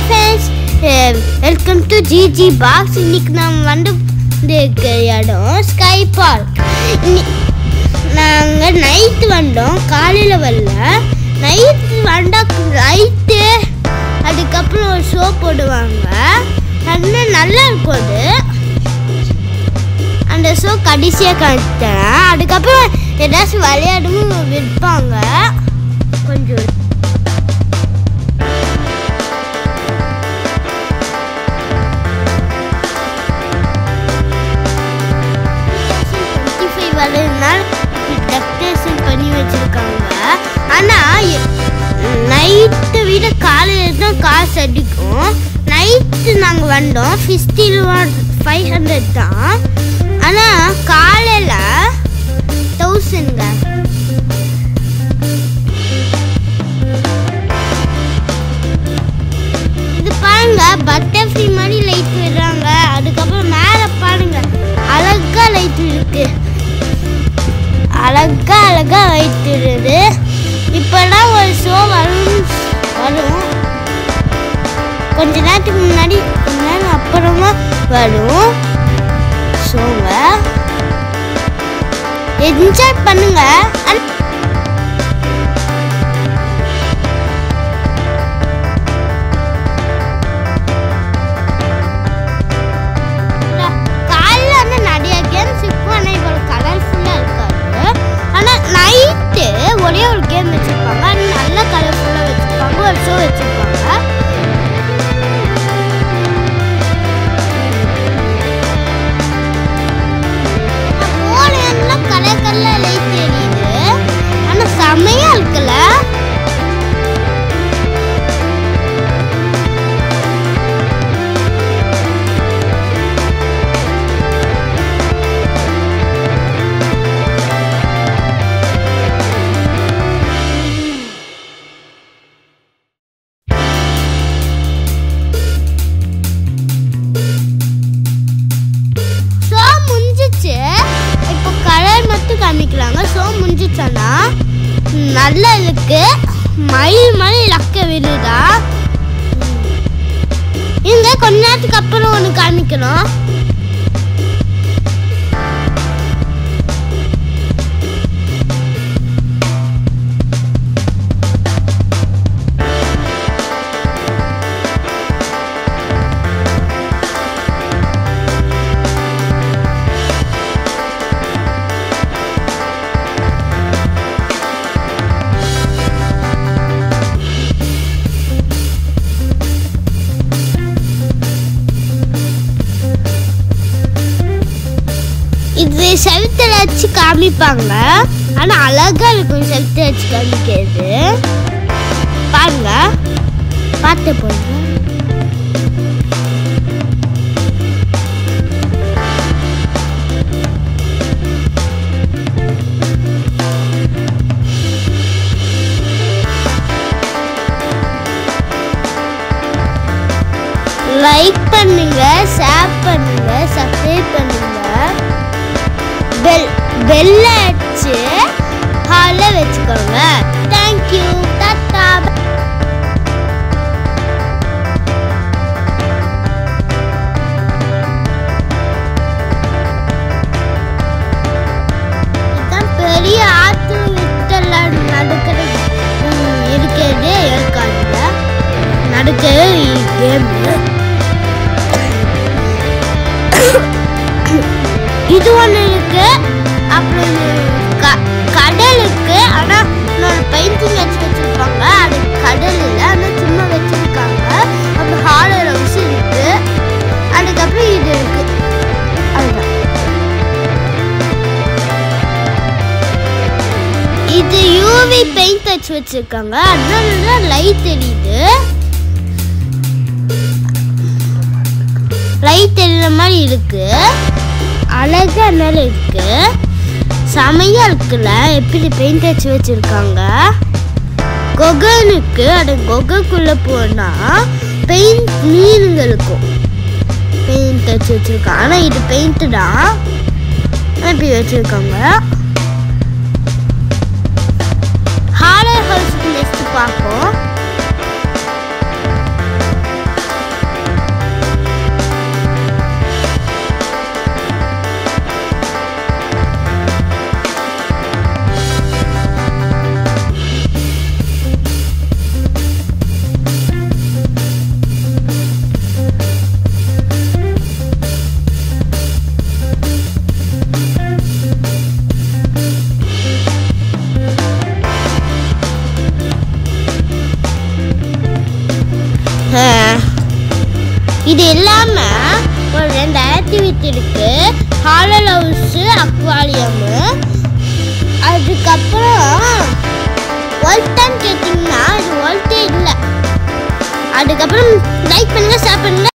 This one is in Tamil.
Hi friends, welcome to GG box. இன்னைக்கு நம்ம வந்து இடம் ஸ்கை பார்க். நாங்கள் நைட்டு வந்தோம், காலையில் வரல. நைட்டு வந்தால் நைட்டு அதுக்கப்புறம் ஒரு ஷோ போடுவாங்க. நல்லா இருக்கும் அது. அந்த ஷோ கடைசியாக காமிச்சேன். அதுக்கப்புறம் ஏதாச்சும் விளையாடவும் விற்பாங்க. கொஞ்சம் டெக்கரேஷன் பண்ணி வச்சிருக்காங்க. ஆனால் நைட்டு விட காலையில் தான் காசு அடிக்கும். நைட்டு நாங்கள் வந்தோம், 500 தான். ஆனால் காலையில் 1000ங்க. இது பாருங்க, பட்டர்ஃப்ளை மாதிரி லைட் விடுறாங்க. அதுக்கப்புறம் மேலே பாருங்க, அழகா லைட் இருக்கு. அழகா லைட் இருக்குது. இப்போதான் ஒரு ஷோ வரும். கொஞ்ச நேரத்துக்கு முன்னாடி, கொஞ்ச நேரம் அப்புறமா வரும் ஷோவை. என்ஜாய் பண்ணுங்க. காலையில் வந்து நிறைய கேம்ஸ் இருக்கும். ஆனால் இவ்வளோ கலர்ஃபுல்லாக இருக்காது. ஆனால் நைட்டு ஒரே ஒரு கேம் வச்சுருப்பாங்க. நல்லா கலர்ஃபுல்லாக வச்சுருப்பாங்க. ஒரு ஷோ வச்சுருப்பாங்க. கலர் லைட் தெரியுது. ஆனால் செமையாக இருக்குல்ல. காமிக்கிறாங்க. ஷோ முடிஞ்சிச்சானா நல்லா இருக்கு. மயில் லக்க விழுதா. இங்க கொஞ்ச நேரத்துக்கு அப்புறம் ஒன்று காமிக்கணும். இது செவுத்துல வச்சு காமிப்பாங்க. ஆனா அழகா இருக்கும் செவுத்துல வச்சு காமிக்கிறது. பாருங்க, பார்த்து போங்க. லைக் பண்ணுங்க, ஷேர் பண்ணுங்க, சப்ஸ்கிரைப் பண்ணுங்க. பெல்ல அடிச்சு ஹால்ல வச்சுக்கோங்க. தேங்க்யூ, டாடா. இதுதான் பெரிய ஆத்து விட்டெல்லாம் நடக்கிறது இருக்கிறதே இருக்காதுல. நடக்கிறது கேம். இது ஒன்று இருக்கு. அப்புறம் கடல் இருக்கு. ஆனால் இன்னொரு பெயிண்டிங் வச்சிருப்பாங்க. அது கடல் இல்லை, ஆனால் சும்மா வச்சிருக்காங்க. அப்புறம் ஹாலர் ஹவுஸ் இருக்கு. அதுக்கப்புறம் இது இருக்கு. அதுதான் இது யூவி பெயிண்ட் வச்சு வச்சிருக்காங்க. அதனால லைட் தெரியுது. லைட் தெரியுற மாதிரி இருக்கு. அழகா நல்லா இருக்கு. செமையா இருக்குல்ல. எப்படி பெயிண்ட் அடிச்சு வச்சிருக்காங்க. கொகனுக்கு அது கொகைக்குள்ள போனா பெயிண்ட் மீனுங்க இருக்கும். பெயிண்ட் அடிச்சு வச்சிருக்காங்க. ஆனா இது பெயிண்ட் தான். எப்படி வச்சிருக்காங்க. ஹாலர் ஹவுஸ் நெக்ஸ்ட் பார்ப்போம். யூனிட் இருக்கு. ஹாலல் ஹவுஸ், அக்வாரியம். அதுக்கப்புறம் வேர்ல்டான்னு கேட்டிங்கன்னா அது வேர்ல்டே இல்லை. அதுக்கப்புறம் லைக் பண்ணுங்க, ஷேர் பண்ணுங்க.